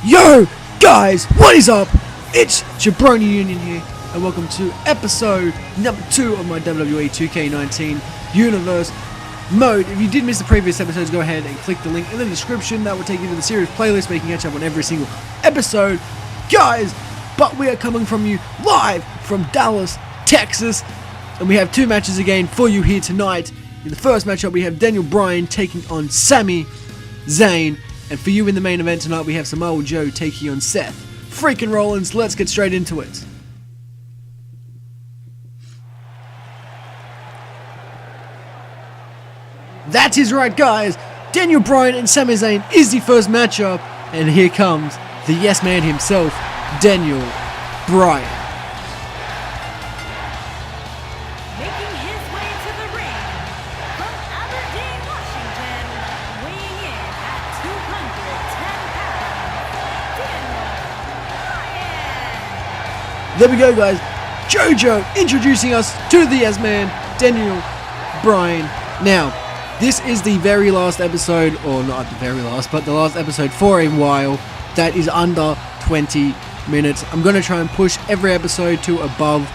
Yo, guys, what is up? It's Jabroni Union here, and welcome to episode number 2 of my WWE2K19 universe mode. If you did miss the previous episodes, go ahead and click the link in the description. That will take you to the series playlist where you can catch up on every single episode. Guys, but we are coming from you live from Dallas, Texas, and we have 2 matches again for you here tonight. In the first matchup, we have Bryan taking on Sami Zayn. And for you in the main event tonight, we have Samoa Joe taking on Seth freaking Rollins. Let's get straight into it. That is right, guys. Bryan and Sami Zayn is the first matchup. And here comes the yes man himself, Bryan. There we go, guys. JoJo introducing us to the yes man, Bryan. Now, this is the very last episode, or not the very last, but the last episode for a while that is under 20 minutes. I'm going to try and push every episode to around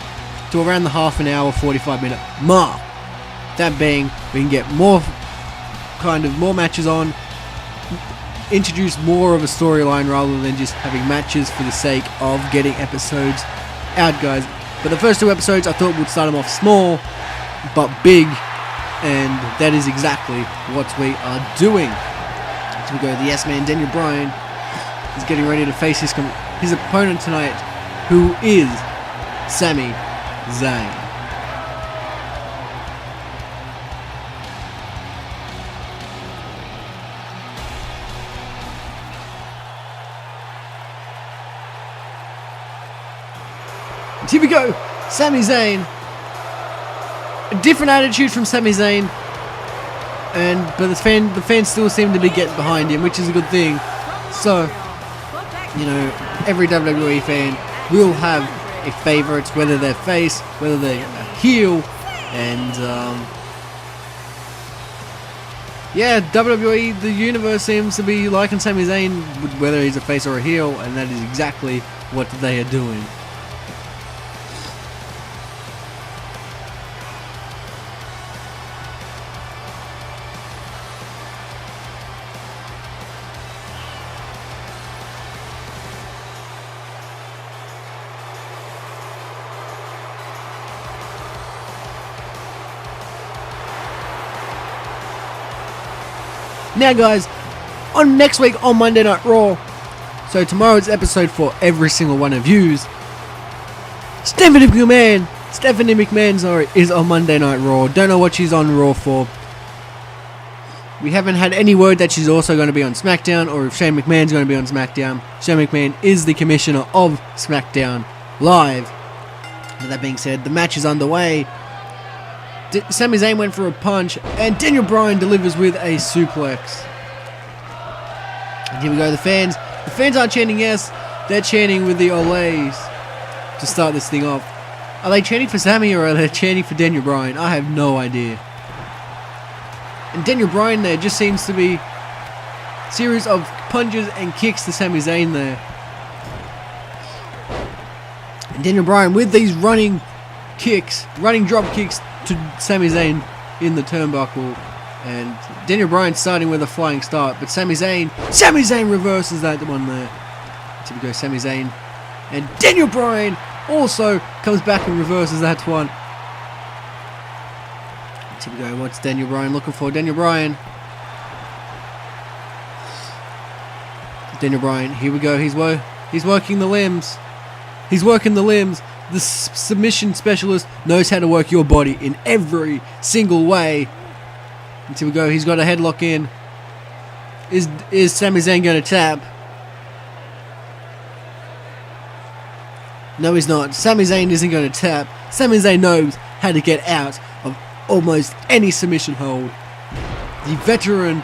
the half an hour, 45-minute mark. That being, we can get more matches on, introduce more of a storyline rather than just having matches for the sake of getting episodes out, guys. But the first 2 episodes, I thought we'd start them off small but big, and that is exactly what we are doing. So we go, the yes man Bryan is getting ready to face his opponent tonight, who is Sami Zayn. Here we go, Sami Zayn. A different attitude from Sami Zayn, but the fans still seem to be getting behind him, which is a good thing. So, you know, every WWE fan will have a favourite, whether they're face, whether they're a heel, and yeah, WWE, the universe seems to be liking Sami Zayn, whether he's a face or a heel, and that is exactly what they are doing. Now, guys, on next week on Monday Night Raw, so tomorrow's episode for every single one of yous, Stephanie McMahon, is on Monday Night Raw. Don't know what she's on Raw for. We haven't had any word that she's also going to be on SmackDown, or if Shane McMahon's going to be on SmackDown. Shane McMahon is the commissioner of SmackDown Live. With that being said, the match is underway. Sami Zayn went for a punch, and Bryan delivers with a suplex. And here we go, the fans aren't chanting yes, they're chanting with the Olays to start this thing off. Are they chanting for Sami, or are they chanting for Bryan? I have no idea. And Bryan there just seems to be a series of punches and kicks to Sami Zayn there. And Bryan with these running drop kicks to Sami Zayn in the turnbuckle, and Bryan starting with a flying start, but Sami Zayn reverses that one there. So we go, Sami Zayn, and Bryan also comes back and reverses that one. So we go, what's Bryan looking for? Bryan, here we go, he's working the limbs. The submission specialist knows how to work your body in every single way. And here we go, he's got a headlock in. Is Sami Zayn going to tap? No, he's not. Sami Zayn isn't going to tap. Sami Zayn knows how to get out of almost any submission hold. The veteran.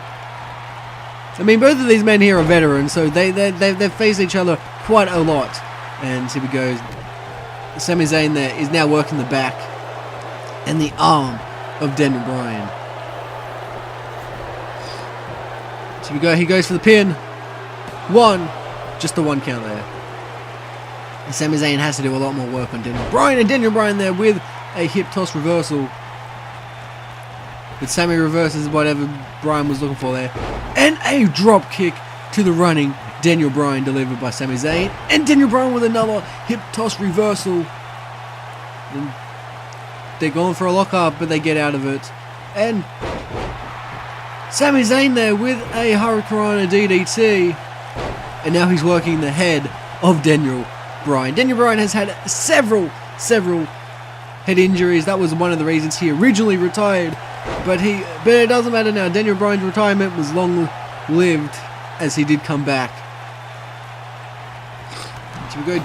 I mean, both of these men here are veterans, so they've faced each other quite a lot. And here we go. Sami Zayn there is now working the back and the arm of Bryan. So we go. He goes for the pin. 1, Just the 1 count there. And Sami Zayn has to do a lot more work on Daniel Bryan, and Daniel Bryan there with a hip toss reversal. But Sami reverses whatever Bryan was looking for there. And a drop kick to the running Daniel Bryan delivered by Sami Zayn. And Daniel Bryan with another hip toss reversal. And they're going for a lockup, but they get out of it. And Sami Zayn there with a Hurricanrana DDT. And now he's working the head of Daniel Bryan. Daniel Bryan has had several head injuries. That was one of the reasons he originally retired. But it doesn't matter now. Daniel Bryan's retirement was long-lived as he did come back. So we go.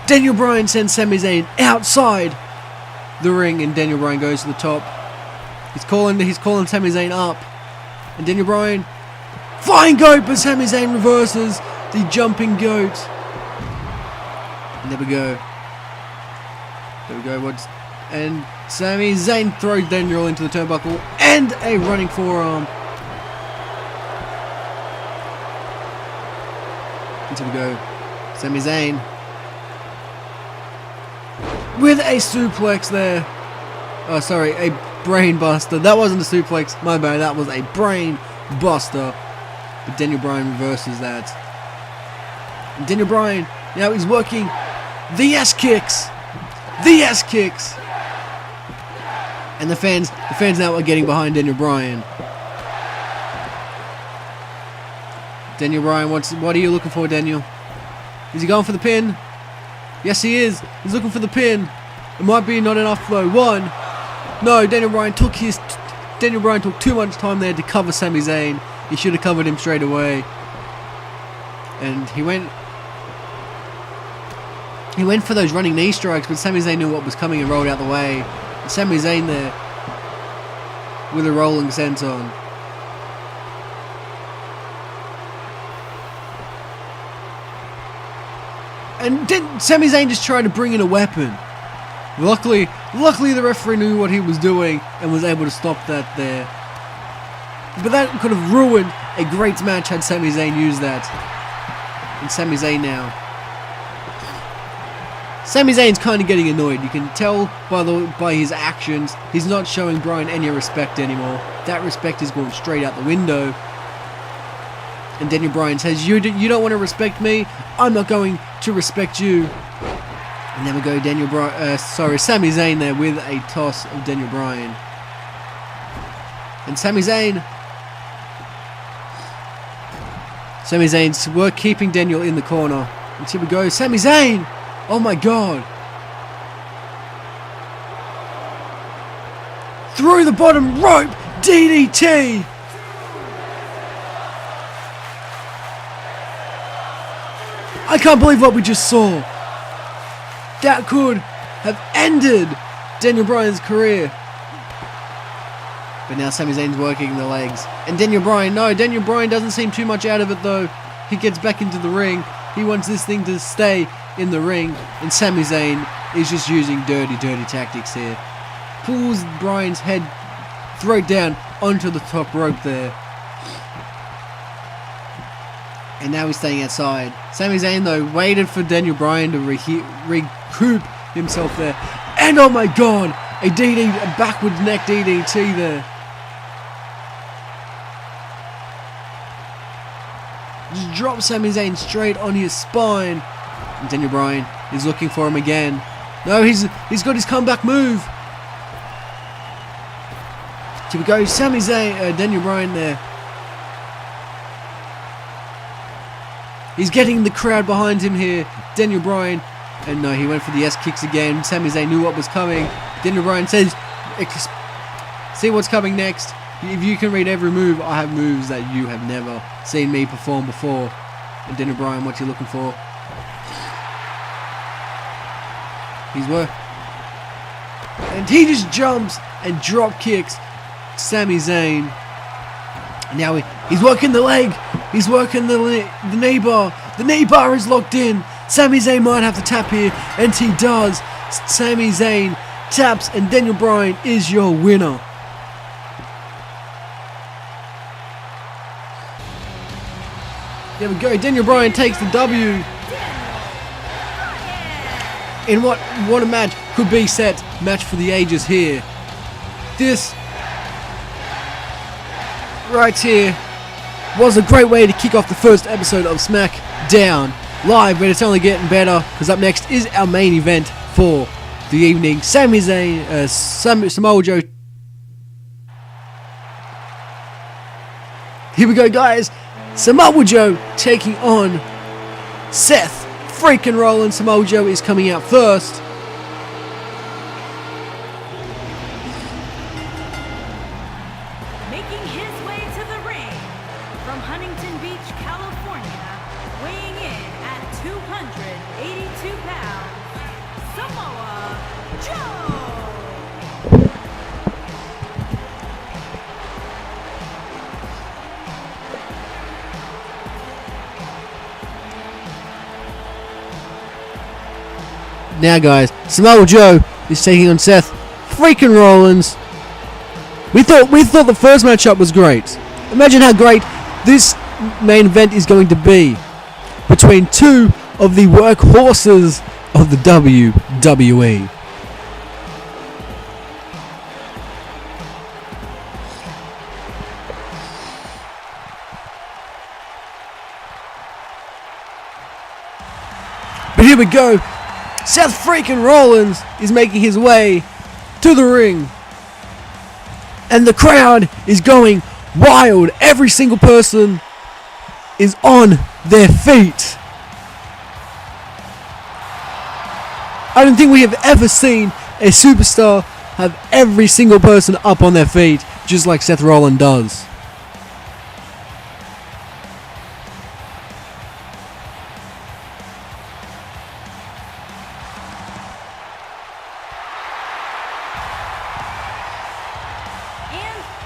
Daniel Bryan sends Sami Zayn outside the ring, and Daniel Bryan goes to the top. He's calling Sami Zayn up, and Daniel Bryan flying goat, but Sami Zayn reverses the jumping goat. And there we go. And Sami Zayn throws Daniel into the turnbuckle and a running forearm. And so we go. Sami Zayn with a suplex there. Oh, sorry, a brain buster. That wasn't a suplex. My bad. That was a brain buster. But Daniel Bryan reverses that. And Daniel Bryan now he's working the S kicks. The S kicks. And the fans now are getting behind Daniel Bryan. Daniel Bryan, what are you looking for, Daniel? Is he going for the pin? Yes, he is. He's looking for the pin. It might be not enough though. 1. No, Daniel Bryan took too much time there to cover Sami Zayn. He should have covered him straight away. And he went for those running knee strikes, but Sami Zayn knew what was coming and rolled out the way. And Sami Zayn there with a rolling senton. And Sami Zayn just tried to bring in a weapon. Luckily the referee knew what he was doing and was able to stop that there. But that could have ruined a great match had Sami Zayn used that. And Sami Zayn's kind of getting annoyed. You can tell by his actions, he's not showing Bryan any respect anymore. That respect is going straight out the window. And Daniel Bryan says, you don't want to respect me, I'm not going to respect you. And then we go Sami Zayn there with a toss of Daniel Bryan. And Sami Zayn's keeping Daniel in the corner. And here we go, Sami Zayn! Oh my god! Through the bottom rope, DDT! I can't believe what we just saw. That could have ended Daniel Bryan's career. But now Sami Zayn's working the legs. And Daniel Bryan doesn't seem too much out of it though. He gets back into the ring. He wants this thing to stay in the ring. And Sami Zayn is just using dirty tactics here. Pulls Bryan's head, throat down onto the top rope there. And now he's staying outside. Sami Zayn though waited for Daniel Bryan to recoup himself there. And oh my god, a backwards neck DDT there. Just drops Sami Zayn straight on his spine. And Daniel Bryan is looking for him again. No, he's got his comeback move. Here we go, Daniel Bryan there. He's getting the crowd behind him here, Daniel Bryan. And no, he went for the S-kicks again. Sami Zayn knew what was coming. Daniel Bryan says, see what's coming next. If you can read every move, I have moves that you have never seen me perform before. And Daniel Bryan, what's he looking for? And he just jumps and drop kicks Sami Zayn. And now he's working the leg. He's working the knee bar. The knee bar is locked in. Sami Zayn might have to tap here, and he does. Sami Zayn taps, and Daniel Bryan is your winner. There we go. Daniel Bryan takes the W in what a match could be set. Match for the ages here. This right here was a great way to kick off the first episode of SmackDown Live, but it's only getting better because up next is our main event for the evening. Sami Zayn, Samoa Joe. Here we go, guys. Samoa Joe taking on Seth freaking Rollins. Samoa Joe is coming out first. Making his way to the ring from Huntington Beach, California, weighing in at 282 pounds, Samoa Joe. Now, guys, Samoa Joe is taking on Seth freaking Rollins. We thought the first matchup was great. Imagine how great this main event is going to be between two of the workhorses of the WWE. But here we go. Seth freaking Rollins is making his way to the ring. And the crowd is going wild. Every single person is on their feet. I don't think we have ever seen a superstar have every single person up on their feet just like Seth Rollins does.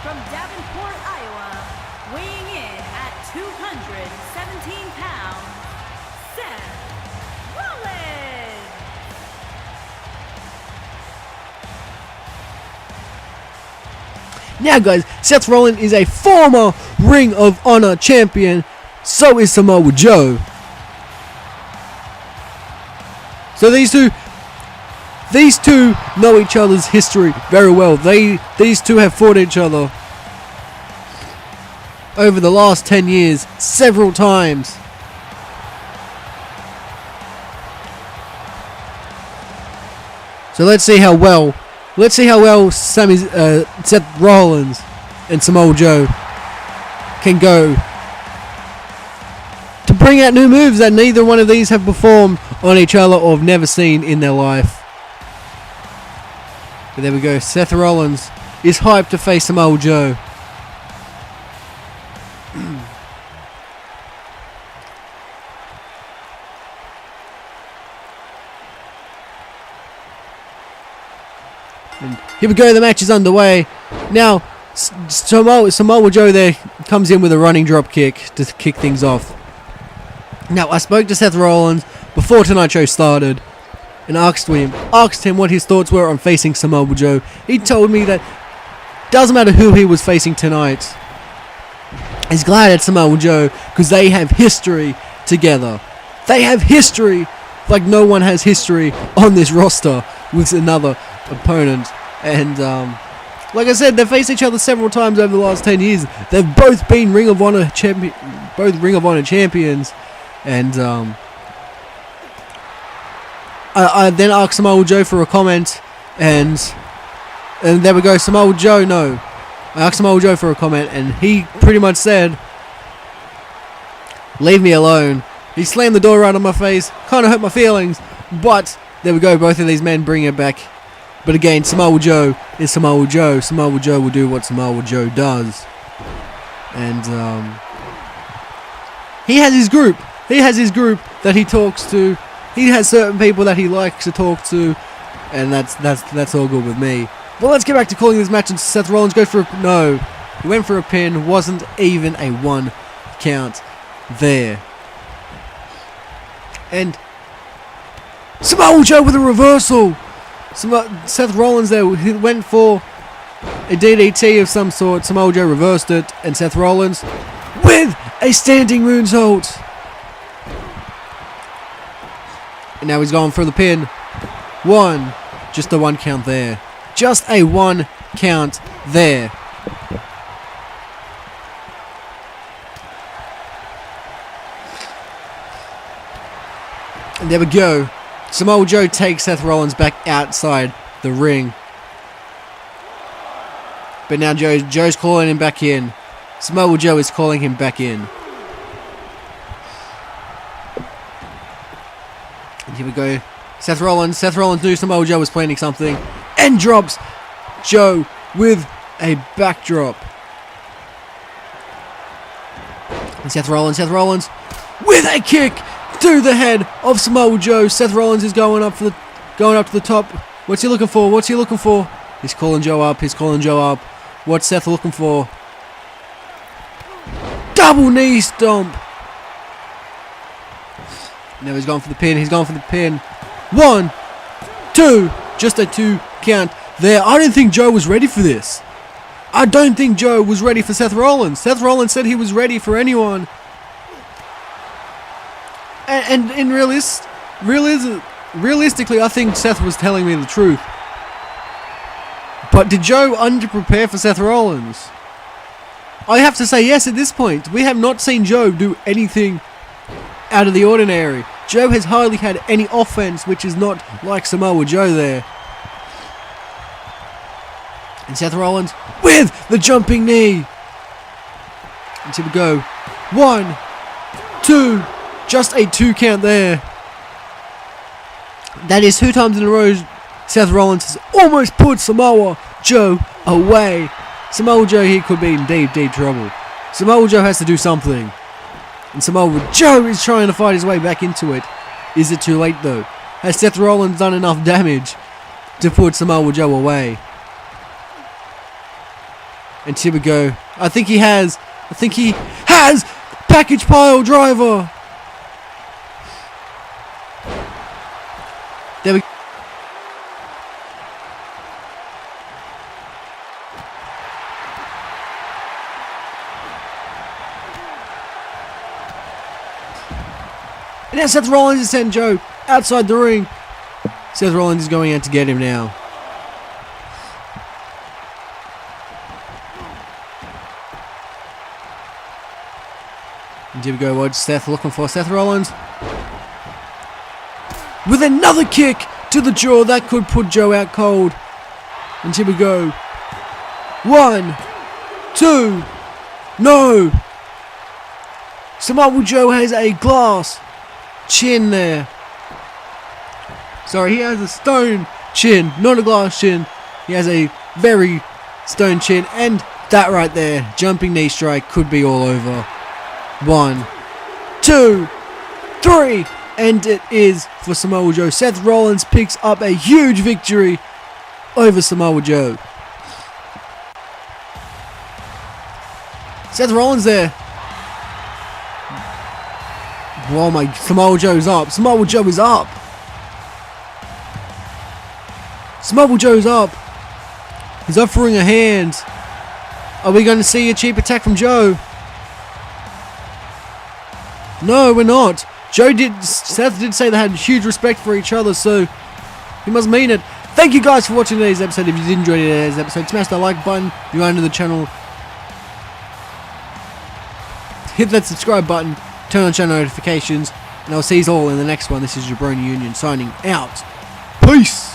From Davenport, Iowa, weighing in at 217 pounds, Seth Rollins. Now, guys, Seth Rollins is a former Ring of Honor champion. So is Samoa Joe. So these two know each other's history very well. These two have fought each other over the last 10 years several times. So let's see how well Seth Rollins and Samoa Joe can go to bring out new moves that neither one of these have performed on each other or have never seen in their life. But there we go. Seth Rollins is hyped to face Samoa Joe. And here we go. The match is underway. Now, Samoa Joe there comes in with a running drop kick to kick things off. Now, I spoke to Seth Rollins before tonight's show started and asked him what his thoughts were on facing Samoa Joe. He told me that doesn't matter who he was facing tonight, he's glad it's Samoa Joe because they have history together. They have history like no one has history on this roster with another opponent. And like I said, they've faced each other several times over the last 10 years. They've both been Ring of Honor champions. And I then asked Samoa Joe for a comment, and there we go. Samoa Joe, no. I asked Samoa Joe for a comment, and he pretty much said, "Leave me alone." He slammed the door right on my face, kind of hurt my feelings, but there we go. Both of these men bring it back. But again, Samoa Joe is Samoa Joe. Samoa Joe will do what Samoa Joe does, and he has his group. He has his group that he talks to. He has certain people that he likes to talk to, and that's all good with me. Well, let's get back to calling this match. And Seth Rollins goes for no. He went for a pin. Wasn't even a 1 count there. And Samoa Joe with a reversal. Seth Rollins there, he went for a DDT of some sort. Samoa Joe reversed it, and Seth Rollins with a standing moonsault. And now he's going for the pin. 1. Just a 1 count there. Just a 1 count there. And there we go. Samoa Joe takes Seth Rollins back outside the ring. But now Joe's calling him back in. Samoa Joe is calling him back in. And here we go. Seth Rollins knew Samoa Joe was planning something. And drops Joe with a backdrop. And Seth Rollins with a kick to the head of Samoa Joe. Seth Rollins is going up to the top. What's he looking for? He's calling Joe up. What's Seth looking for? Double knee stomp. Now he's going for the pin. 1, 2. Just a 2 count there. I don't think Joe was ready for this. I don't think Joe was ready for Seth Rollins. Seth Rollins said he was ready for anyone. And in realistically, I think Seth was telling me the truth. But did Joe underprepare for Seth Rollins? I have to say yes at this point. We have not seen Joe do anything out of the ordinary. Joe has hardly had any offense, which is not like Samoa Joe there. And Seth Rollins with the jumping knee. And here we go. 1, 2. Just a 2 count there. That is 2 times in a row Seth Rollins has almost put Samoa Joe away. Samoa Joe here could be in deep, deep trouble. Samoa Joe has to do something. And Samoa Joe is trying to fight his way back into it. Is it too late though? Has Seth Rollins done enough damage to put Samoa Joe away? And here we go. I think he has. Package pile driver. There we go. And now Seth Rollins has sent Joe outside the ring. Seth Rollins is going out to get him now. And here we go. What's Seth looking for? Seth Rollins with another kick to the jaw. That could put Joe out cold. And here we go. 1, 2. No. Samoa Joe has a glass chin there. Sorry, he has a stone chin, not a glass chin. He has a very stone chin. And that right there, jumping knee strike, could be all over. 1, 2, 3. And it is for Samoa Joe. Seth Rollins picks up a huge victory over Samoa Joe. Seth Rollins there. Oh my, Samoa Joe's up. Samoa Joe is up. Samoa Joe's up. He's offering a hand. Are we going to see a cheap attack from Joe? No, we're not. Seth did say they had huge respect for each other, so he must mean it. Thank you guys for watching today's episode. If you did enjoy today's episode, smash that like button. If you're new to the channel, hit that subscribe button, turn on channel notifications, and I'll see you all in the next one. This is Jabroni Union signing out. Peace!